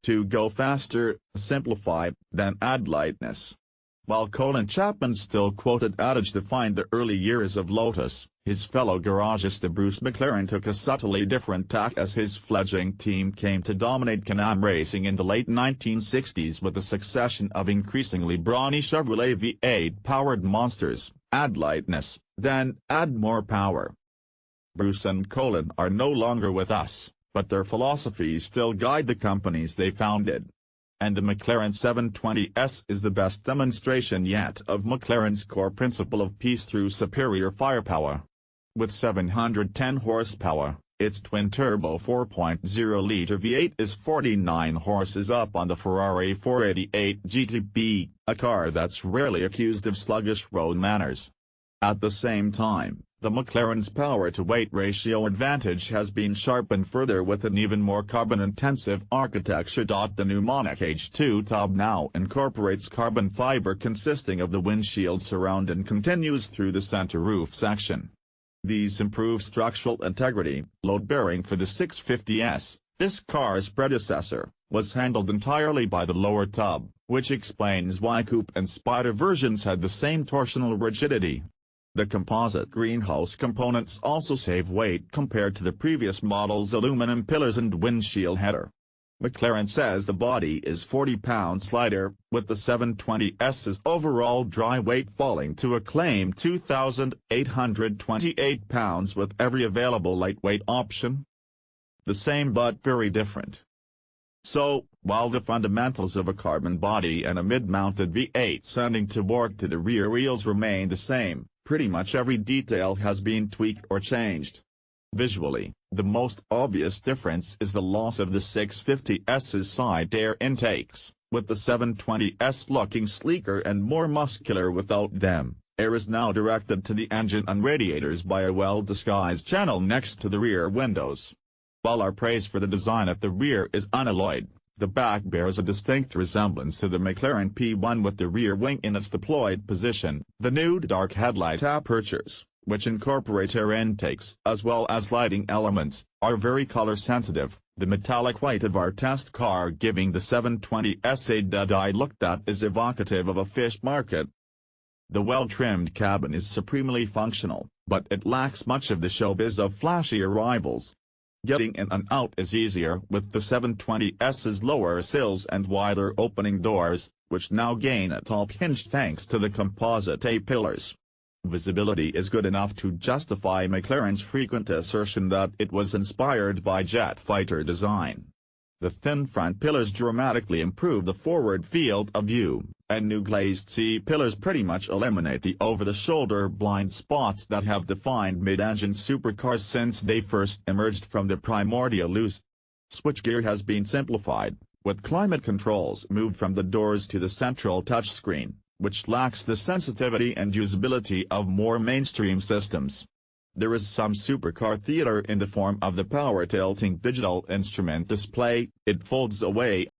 to go faster, simplify, then add lightness. While Colin Chapman's still quoted adage defined the early years of Lotus, his fellow garagista Bruce McLaren took a subtly different tack as his fledgling team came to dominate Can-Am racing in the late 1960s with a succession of increasingly brawny Chevrolet V8-powered monsters. Add lightness, then add more power. Bruce and Colin are no longer with us, but their philosophies still guide the companies they founded. And the McLaren 720S is the best demonstration yet of McLaren's core principle of peace through superior firepower. With 710 horsepower, its twin-turbo 4.0-liter V8 is 49 horses up on the Ferrari 488 GTB, a car that's rarely accused of sluggish road manners. At the same time, the McLaren's power-to-weight ratio advantage has been sharpened further with an even more carbon-intensive architecture. The new Monarch H2 Top now incorporates carbon fiber consisting of the windshield surround and continues through the center roof section. These improve structural integrity. Load bearing for the 650S, this car's predecessor, was handled entirely by the lower tub, which explains why coupe and Spider versions had the same torsional rigidity. The composite greenhouse components also save weight compared to the previous model's aluminum pillars and windshield header. McLaren says the body is 40 pounds lighter, with the 720S's overall dry weight falling to a claimed 2,828 pounds with every available lightweight option. The same but very different. So, while the fundamentals of a carbon body and a mid-mounted V8 sending torque to the rear wheels remain the same, pretty much every detail has been tweaked or changed. Visually, the most obvious difference is the loss of the 650S's side air intakes, with the 720S looking sleeker and more muscular without them. Air is now directed to the engine and radiators by a well-disguised channel next to the rear windows. While our praise for the design at the rear is unalloyed, the back bears a distinct resemblance to the McLaren P1 with the rear wing in its deployed position. The new dark headlight apertures, which incorporate air intakes as well as lighting elements, are very color-sensitive, the metallic white of our test car giving the 720S a dead-eye look that is evocative of a fish market. The well-trimmed cabin is supremely functional, but it lacks much of the showbiz of flashier rivals. Getting in and out is easier with the 720S's lower sills and wider opening doors, which now gain a top hinge thanks to the composite A-pillars. Visibility is good enough to justify McLaren's frequent assertion that it was inspired by jet fighter design. The thin front pillars dramatically improve the forward field of view, and new glazed C-pillars pretty much eliminate the over-the-shoulder blind spots that have defined mid-engine supercars since they first emerged from the primordial ooze. Switchgear has been simplified, with climate controls moved from the doors to the central touchscreen, which lacks the sensitivity and usability of more mainstream systems. There is some supercar theater in the form of the power-tilting digital instrument display. It folds away,